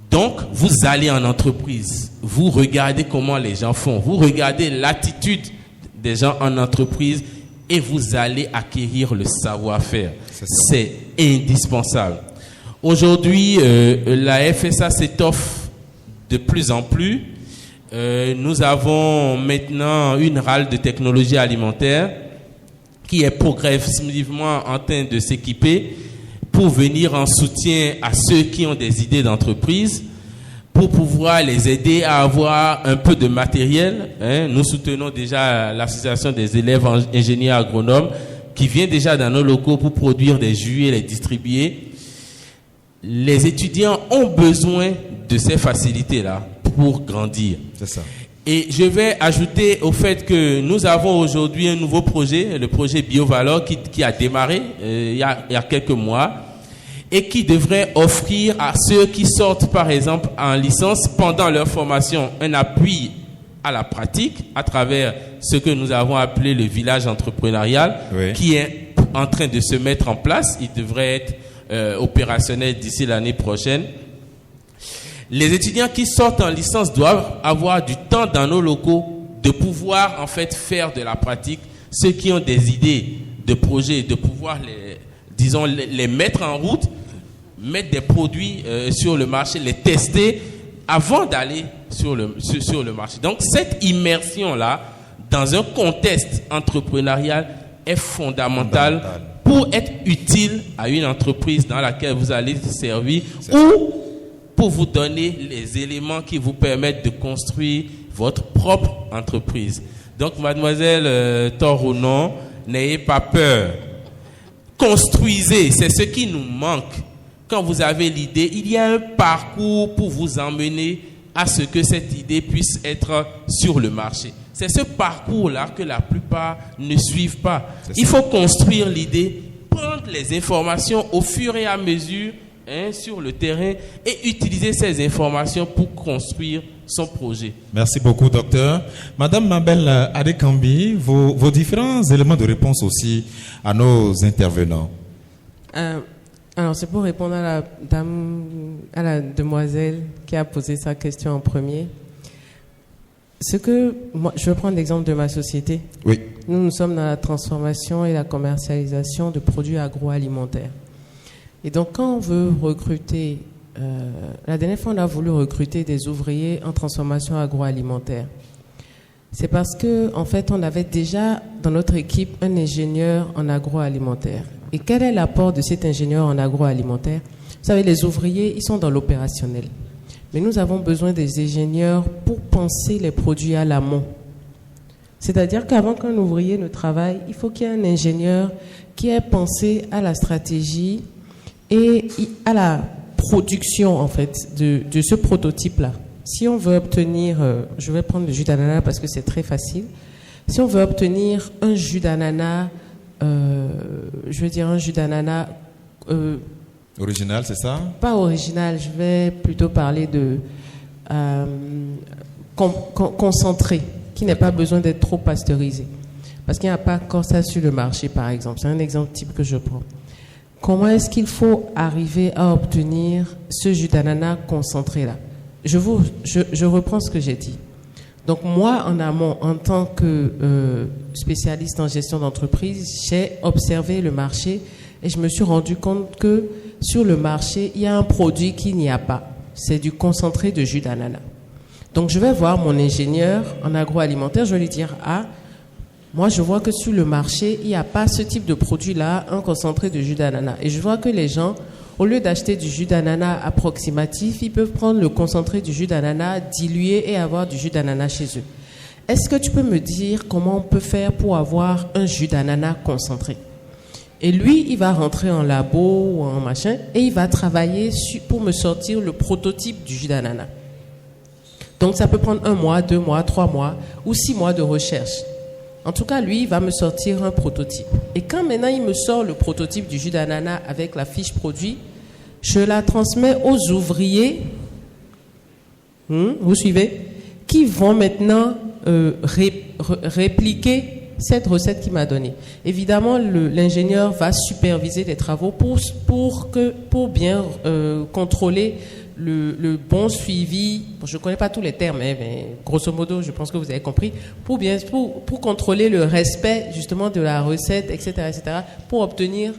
Donc, vous allez en entreprise, vous regardez comment les gens font, vous regardez l'attitude des gens en entreprise et vous allez acquérir le savoir-faire. C'est indispensable. Aujourd'hui, la FSA s'étoffe de plus en plus. Nous avons maintenant une râle de technologie alimentaire qui est progressivement en train de s'équiper pour venir en soutien à ceux qui ont des idées d'entreprise, pour pouvoir les aider à avoir un peu de matériel. Nous soutenons déjà l'association des élèves ingénieurs agronomes qui vient déjà dans nos locaux pour produire des jus et les distribuer. Les étudiants ont besoin de ces facilités-là pour grandir. C'est ça. Et je vais ajouter au fait que nous avons aujourd'hui un nouveau projet, le projet BioValor qui a démarré il y a quelques mois et qui devrait offrir à ceux qui sortent par exemple en licence pendant leur formation un appui à la pratique à travers ce que nous avons appelé le village entrepreneurial, oui, qui est en train de se mettre en place. Il devrait être opérationnel d'ici l'année prochaine. Les étudiants qui sortent en licence doivent avoir du temps dans nos locaux de pouvoir en fait faire de la pratique. Ceux qui ont des idées de projets, de pouvoir les mettre en route, mettre des produits sur le marché, les tester avant d'aller sur le marché. Donc cette immersion-là, dans un contexte entrepreneurial, est fondamentale pour être utile à une entreprise dans laquelle vous allez servir ou pour vous donner les éléments qui vous permettent de construire votre propre entreprise. Donc, mademoiselle Thor-Ronan, n'ayez pas peur. Construisez, c'est ce qui nous manque. Quand vous avez l'idée, il y a un parcours pour vous emmener à ce que cette idée puisse être sur le marché. C'est ce parcours-là que la plupart ne suivent pas. Il faut construire l'idée, prendre les informations au fur et à mesure sur le terrain et utiliser ces informations pour construire son projet. Merci beaucoup, docteur. Madame Mabel Adekambi, vos différents éléments de réponse aussi à nos intervenants. Alors, c'est pour répondre à la demoiselle qui a posé sa question en premier. Moi, je vais prendre l'exemple de ma société. Oui. Nous sommes dans la transformation et la commercialisation de produits agroalimentaires. Et donc, quand on veut recruter, la dernière fois, on a voulu recruter des ouvriers en transformation agroalimentaire. C'est parce que, en fait, on avait déjà dans notre équipe un ingénieur en agroalimentaire. Et quel est l'apport de cet ingénieur en agroalimentaire? Vous savez, les ouvriers, ils sont dans l'opérationnel. Mais nous avons besoin des ingénieurs pour penser les produits à l'amont. C'est-à-dire qu'avant qu'un ouvrier ne travaille, il faut qu'il y ait un ingénieur qui ait pensé à la stratégie et à la production, en fait, de ce prototype-là. Si on veut obtenir, je vais prendre le jus d'ananas parce que c'est très facile. Si on veut obtenir un jus d'ananas, je veux dire un jus d'ananas... original, c'est ça? Pas original, je vais plutôt parler de concentré, qui n'a pas besoin d'être trop pasteurisé. Parce qu'il n'y a pas encore ça sur le marché, par exemple. C'est un exemple type que je prends. Comment est-ce qu'il faut arriver à obtenir ce jus d'ananas concentré-là? Je reprends ce que j'ai dit. Donc moi, en amont, en tant que spécialiste en gestion d'entreprise, j'ai observé le marché et je me suis rendu compte que sur le marché, il y a un produit qu'il n'y a pas. C'est du concentré de jus d'ananas. Donc je vais voir mon ingénieur en agroalimentaire, je vais lui dire « Ah, moi je vois que sur le marché, il n'y a pas ce type de produit-là, un concentré de jus d'ananas. » Et je vois que les gens, au lieu d'acheter du jus d'ananas approximatif, ils peuvent prendre le concentré du jus d'ananas dilué et avoir du jus d'ananas chez eux. Est-ce que tu peux me dire comment on peut faire pour avoir un jus d'ananas concentré? Et lui, il va rentrer en labo ou en machin et il va travailler pour me sortir le prototype du jus d'ananas. Donc ça peut prendre 1 mois, 2 mois, 3 mois ou 6 mois de recherche. En tout cas, lui, il va me sortir un prototype. Et quand maintenant il me sort le prototype du jus d'ananas avec la fiche produit, je la transmets aux ouvriers, vous suivez, qui vont maintenant répliquer cette recette qu'il m'a donnée. Évidemment, l'ingénieur va superviser les travaux pour bien contrôler le bon suivi. Bon, je ne connais pas tous les termes, mais grosso modo, je pense que vous avez compris. Pour contrôler le respect justement de la recette, etc., pour obtenir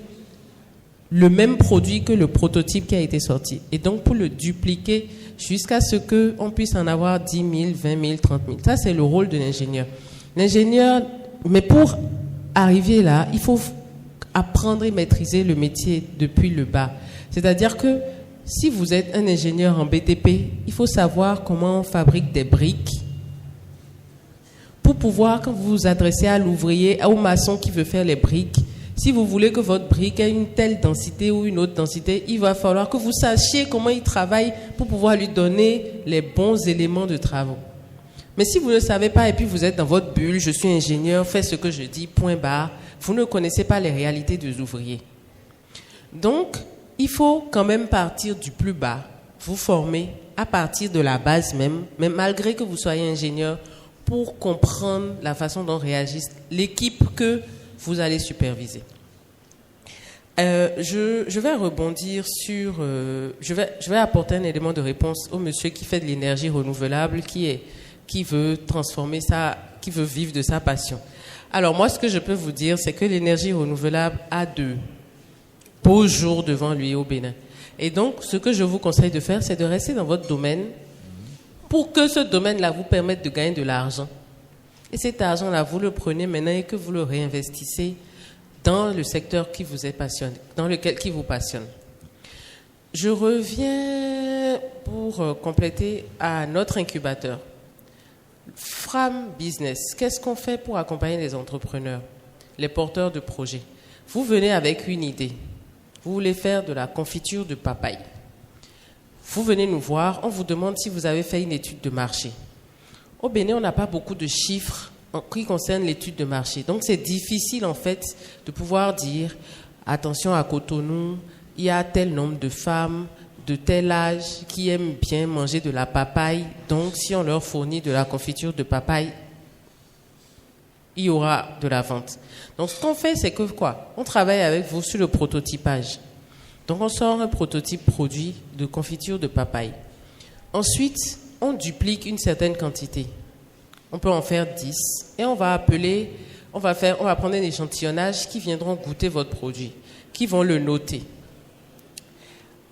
le même produit que le prototype qui a été sorti. Et donc, pour le dupliquer jusqu'à ce qu'on puisse en avoir 10 000, 20 000, 30 000. Ça, c'est le rôle de l'ingénieur. L'ingénieur, mais pour arriver là, il faut apprendre et maîtriser le métier depuis le bas. C'est-à-dire que si vous êtes un ingénieur en BTP, il faut savoir comment on fabrique des briques pour pouvoir, quand vous vous adressez à l'ouvrier, au maçon qui veut faire les briques, si vous voulez que votre brique ait une telle densité ou une autre densité, il va falloir que vous sachiez comment il travaille pour pouvoir lui donner les bons éléments de travaux. Mais si vous ne savez pas et puis vous êtes dans votre bulle, je suis ingénieur, fais ce que je dis, point barre, vous ne connaissez pas les réalités des ouvriers. Donc, il faut quand même partir du plus bas, vous former à partir de la base même malgré que vous soyez ingénieur, pour comprendre la façon dont réagisse l'équipe que vous allez superviser. Je vais rebondir sur... je vais apporter un élément de réponse au monsieur qui fait de l'énergie renouvelable, qui veut transformer ça, qui veut vivre de sa passion. Alors moi, ce que je peux vous dire, c'est que l'énergie renouvelable a de beaux jours devant lui au Bénin. Et donc, ce que je vous conseille de faire, c'est de rester dans votre domaine pour que ce domaine-là vous permette de gagner de l'argent. Et cet argent-là, vous le prenez maintenant et que vous le réinvestissez dans le secteur qui vous est passionné, qui vous passionne. Je reviens pour compléter à notre incubateur. Fram Business, qu'est-ce qu'on fait pour accompagner les entrepreneurs, les porteurs de projets? Vous venez avec une idée. Vous voulez faire de la confiture de papaye. Vous venez nous voir, on vous demande si vous avez fait une étude de marché. Au Bénin, on n'a pas beaucoup de chiffres en qui concerne l'étude de marché. Donc, c'est difficile, en fait, de pouvoir dire, attention, à Cotonou, il y a tel nombre de femmes de tel âge qui aiment bien manger de la papaye. Donc, si on leur fournit de la confiture de papaye, il y aura de la vente. Donc, ce qu'on fait, c'est que quoi? On travaille avec vous sur le prototypage. Donc, on sort un prototype produit de confiture de papaye. Ensuite, on duplique une certaine quantité. On peut en faire 10 et on va prendre un échantillonnage qui viendront goûter votre produit, qui vont le noter.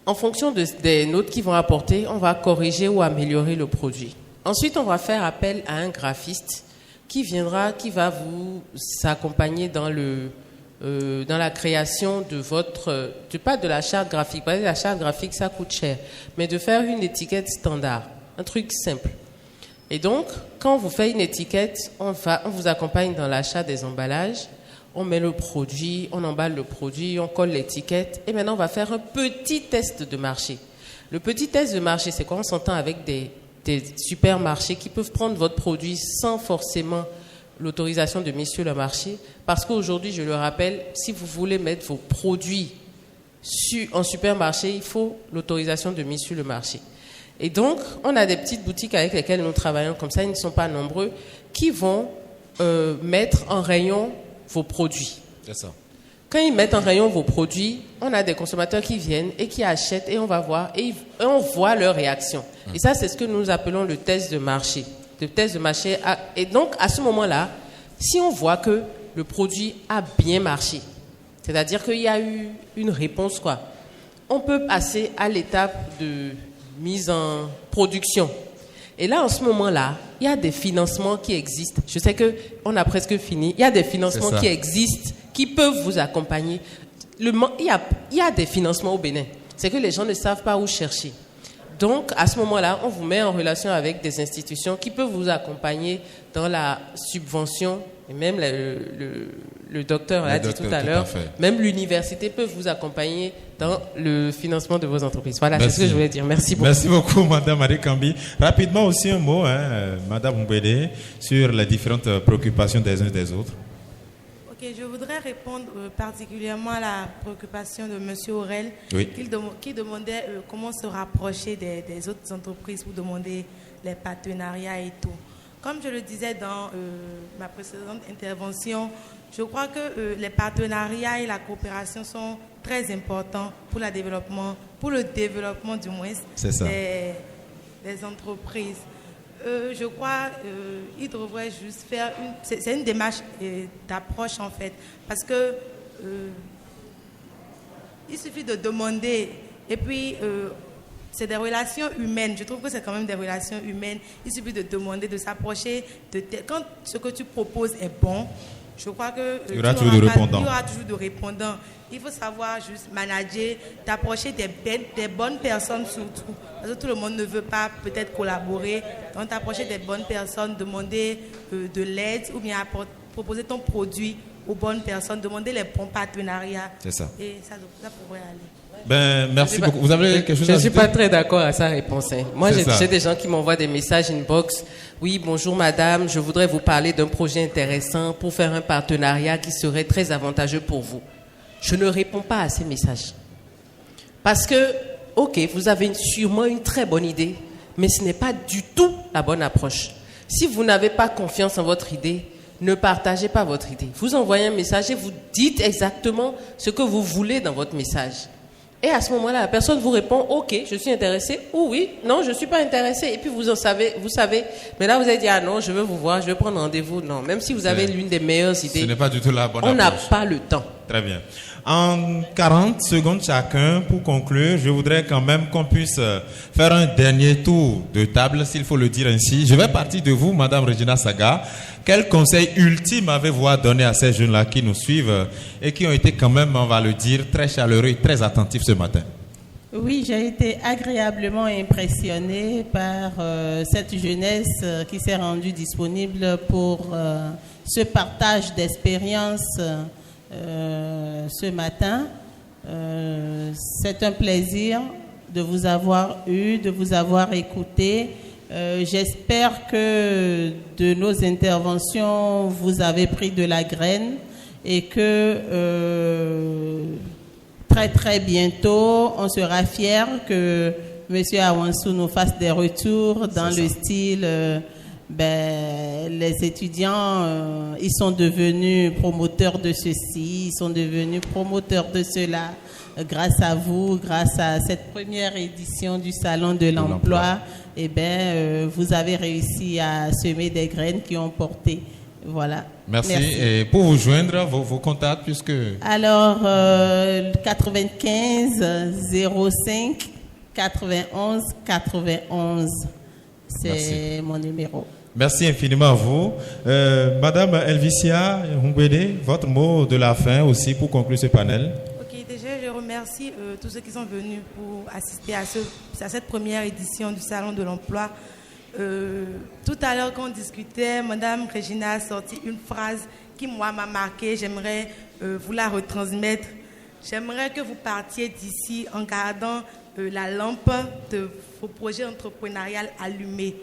En fonction des notes qu'ils vont apporter, on va corriger ou améliorer le produit. Ensuite, on va faire appel à un graphiste qui va vous accompagner dans la création de pas de la charte graphique. Parce que la charte graphique, ça coûte cher. Mais de faire une étiquette standard. Un truc simple. Et donc, quand on vous fait une étiquette, on vous accompagne dans l'achat des emballages. On met le produit, on emballe le produit, on colle l'étiquette. Et maintenant, on va faire un petit test de marché. Le petit test de marché, c'est quoi? On s'entend avec des supermarchés qui peuvent prendre votre produit sans forcément l'autorisation de mise sur le marché. Parce qu'aujourd'hui, je le rappelle, si vous voulez mettre vos produits en supermarché, il faut l'autorisation de mise sur le marché. Et donc, on a des petites boutiques avec lesquelles nous travaillons comme ça, ils ne sont pas nombreux, qui vont mettre en rayon vos produits. C'est ça. Quand ils mettent en rayon vos produits, on a des consommateurs qui viennent et qui achètent et on va voir et on voit leur réaction. Et ça, c'est ce que nous appelons le test de marché. Le test de marché. Et donc, à ce moment-là, si on voit que le produit a bien marché, c'est-à-dire qu'il y a eu une réponse, quoi, on peut passer à l'étape de mise en production. Et là, en ce moment-là, il y a des financements qui existent. Je sais qu'on a presque fini. Il y a des financements qui existent, qui peuvent vous accompagner. Il y a des financements au Bénin. C'est que les gens ne savent pas où chercher. Donc, à ce moment-là, on vous met en relation avec des institutions qui peuvent vous accompagner dans la subvention. Et même le docteur l'a dit tout à l'heure, même l'université peut vous accompagner dans le financement de vos entreprises. Voilà, c'est ce que je voulais dire. Merci beaucoup. Merci beaucoup, Madame Marie-Kambi. Rapidement aussi un mot, Madame Mbede, sur les différentes préoccupations des uns et des autres. Ok, je voudrais répondre particulièrement à la préoccupation de M. Aurel, oui, qui demandait comment se rapprocher des autres entreprises pour demander les partenariats et tout. Comme je le disais dans ma précédente intervention, je crois que les partenariats et la coopération sont très importants pour le développement du moins des entreprises. Je crois qu'il devrait juste faire c'est une démarche d'approche en fait, parce que il suffit de demander et puis c'est des relations humaines. Je trouve que c'est quand même des relations humaines. Il suffit de demander, de s'approcher. Quand ce que tu proposes est bon, Je crois que il y aura toujours de répondants. Il y aura toujours de répondants. Il faut savoir juste manager, t'approcher des bonnes personnes surtout. Parce que tout le monde ne veut pas peut-être collaborer. Donc t'approcher des bonnes personnes, demander de l'aide ou bien proposer ton produit aux bonnes personnes, demander les bons partenariats. C'est ça. Et ça pourrait aller. Ben, merci beaucoup. Vous avez quelque chose à ajouter? Je ne suis pas très d'accord à sa réponse. Moi, j'ai des gens qui m'envoient des messages inbox. Oui, bonjour madame, je voudrais vous parler d'un projet intéressant pour faire un partenariat qui serait très avantageux pour vous. Je ne réponds pas à ces messages. Parce que, ok, vous avez sûrement une très bonne idée, mais ce n'est pas du tout la bonne approche. Si vous n'avez pas confiance en votre idée, ne partagez pas votre idée. Vous envoyez un message et vous dites exactement ce que vous voulez dans votre message. Et à ce moment-là, la personne vous répond « Ok, je suis intéressé » ou « Oui, non, je ne suis pas intéressé ». Et puis vous savez. Mais là, vous avez dit « Ah non, je veux vous voir, je veux prendre rendez-vous ». Non, même si vous avez l'une des meilleures idées, ce n'est pas du tout la bonne approche. On n'a pas le temps. Très bien. En 40 secondes chacun, pour conclure, je voudrais quand même qu'on puisse faire un dernier tour de table, s'il faut le dire ainsi. Je vais partir de vous, Madame Regina Saga. Quel conseil ultime avez-vous à donner à ces jeunes-là qui nous suivent et qui ont été quand même, on va le dire, très chaleureux et très attentifs ce matin? Oui, j'ai été agréablement impressionnée par cette jeunesse qui s'est rendue disponible pour ce partage d'expériences ce matin. C'est un plaisir de vous avoir eu, de vous avoir écouté. J'espère que de nos interventions, vous avez pris de la graine et que très très bientôt, on sera fiers que M. Awansou nous fasse des retours dans le style les étudiants, ils sont devenus promoteurs de ceci, ils sont devenus promoteurs de cela. Grâce à vous, grâce à cette première édition du Salon de l'Emploi, vous avez réussi à semer des graines qui ont porté. Voilà. Merci. Et pour vous joindre, vos contacts, puisque... Alors, 95 05 91 91, c'est mon numéro. Merci infiniment à vous. Madame Elvicia Hungwede, votre mot de la fin aussi pour conclure ce panel. Ok, déjà je remercie tous ceux qui sont venus pour assister à cette première édition du Salon de l'Emploi. Tout à l'heure quand on discutait, Madame Regina a sorti une phrase qui moi m'a marqué. J'aimerais vous la retransmettre. J'aimerais que vous partiez d'ici en gardant la lampe de vos projets entrepreneuriaux allumés.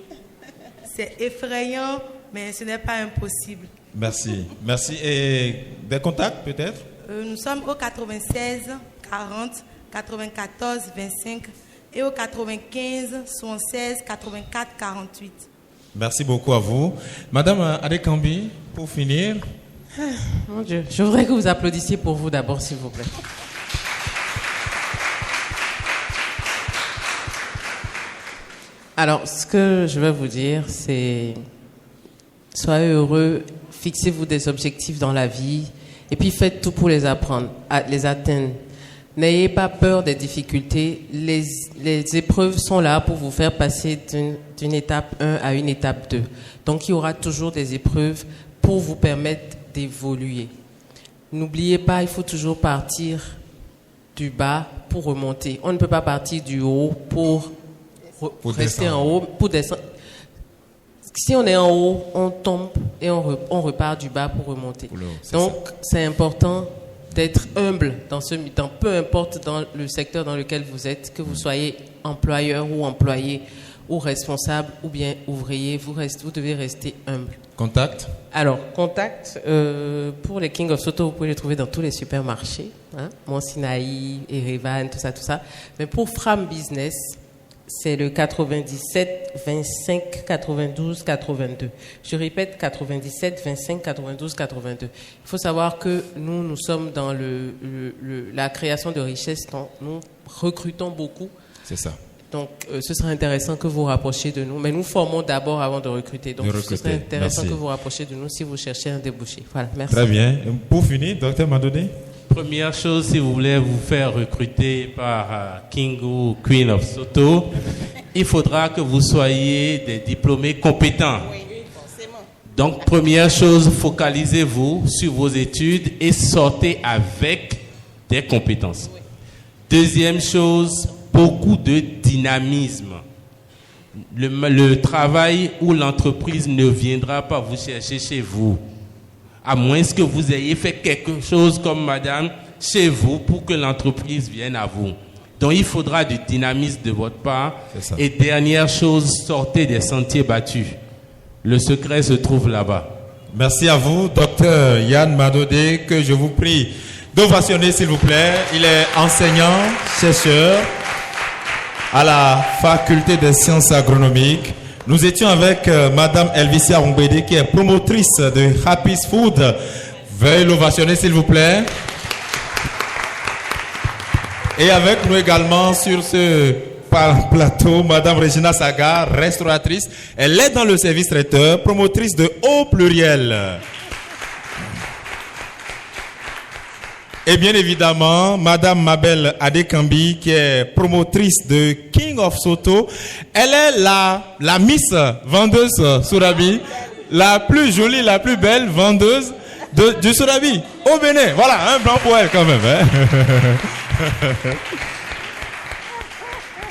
C'est effrayant, mais ce n'est pas impossible. Merci. Merci. Et des contacts peut-être? Nous sommes au 96 40 94 25 et au 95 76 84 48. Merci beaucoup à vous. Madame Adekambi, pour finir. Mon Dieu, je voudrais que vous applaudissiez pour vous d'abord, s'il vous plaît. Alors, ce que je veux vous dire, c'est soyez heureux, fixez-vous des objectifs dans la vie et puis faites tout pour les atteindre. N'ayez pas peur des difficultés. Les épreuves sont là pour vous faire passer d'une étape 1 à une étape 2. Donc, il y aura toujours des épreuves pour vous permettre d'évoluer. N'oubliez pas, il faut toujours partir du bas pour remonter. On ne peut pas partir du haut pour rester en haut, pour descendre. Si on est en haut, on tombe et on repart du bas pour remonter. Donc, c'est important d'être humble dans ce mi-temps, peu importe dans le secteur dans lequel vous êtes, que vous soyez employeur ou employé ou responsable ou bien ouvrier, vous devez rester humble. Contact? Alors, contact, pour les King of Soto, vous pouvez les trouver dans tous les supermarchés, Mont Sinaï, Erevan, tout ça. Mais pour Fram Business, c'est le 97 25 92 82. Je répète, 97 25 92 82. Il faut savoir que nous sommes dans la création de richesse. Nous recrutons beaucoup. C'est ça. Donc, ce serait intéressant que vous rapprochiez de nous. Mais nous formons d'abord avant de recruter. Donc, ce serait intéressant que vous rapprochiez de nous si vous cherchez un débouché. Voilà, merci. Très bien. Pour finir, Dr Madodé. Première chose, si vous voulez vous faire recruter par King ou Queen of Soto, il faudra que vous soyez des diplômés compétents. Oui, forcément. Donc, première chose, focalisez-vous sur vos études et sortez avec des compétences. Deuxième chose, beaucoup de dynamisme. Le travail ou l'entreprise ne viendra pas vous chercher chez vous, à moins que vous ayez fait quelque chose comme madame chez vous pour que l'entreprise vienne à vous. Donc, il faudra du dynamisme de votre part. Et dernière chose, sortez des sentiers battus. Le secret se trouve là-bas. Merci à vous, docteur Yann Madodé, que je vous prie d'ovationner, s'il vous plaît. Il est enseignant, chercheur à la faculté des sciences agronomiques. Nous étions avec madame Elvicia Ongbede, qui est promotrice de Happy's Food. Veuillez l'ovationner, s'il vous plaît. Et avec nous également sur ce plateau, madame Regina Saga, restauratrice. Elle est dans le service traiteur, promotrice de Au Pluriel. Et bien évidemment, madame Mabel Adekambi, qui est promotrice de King of Soto. Elle est la Miss vendeuse Sourabi, la plus jolie, la plus belle vendeuse du Sourabi au Bénin. Voilà, un blanc pour elle quand même.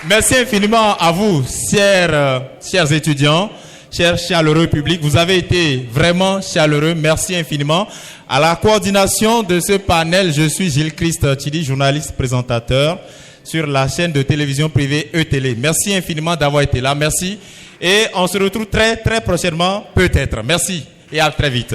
Merci infiniment à vous, chers étudiants, chers chaleureux publics. Vous avez été vraiment chaleureux. Merci infiniment. À la coordination de ce panel, je suis Gilles-Christ Chidi, journaliste présentateur sur la chaîne de télévision privée E-Télé. Merci infiniment d'avoir été là. Merci. Et on se retrouve très, très prochainement, peut-être. Merci et à très vite.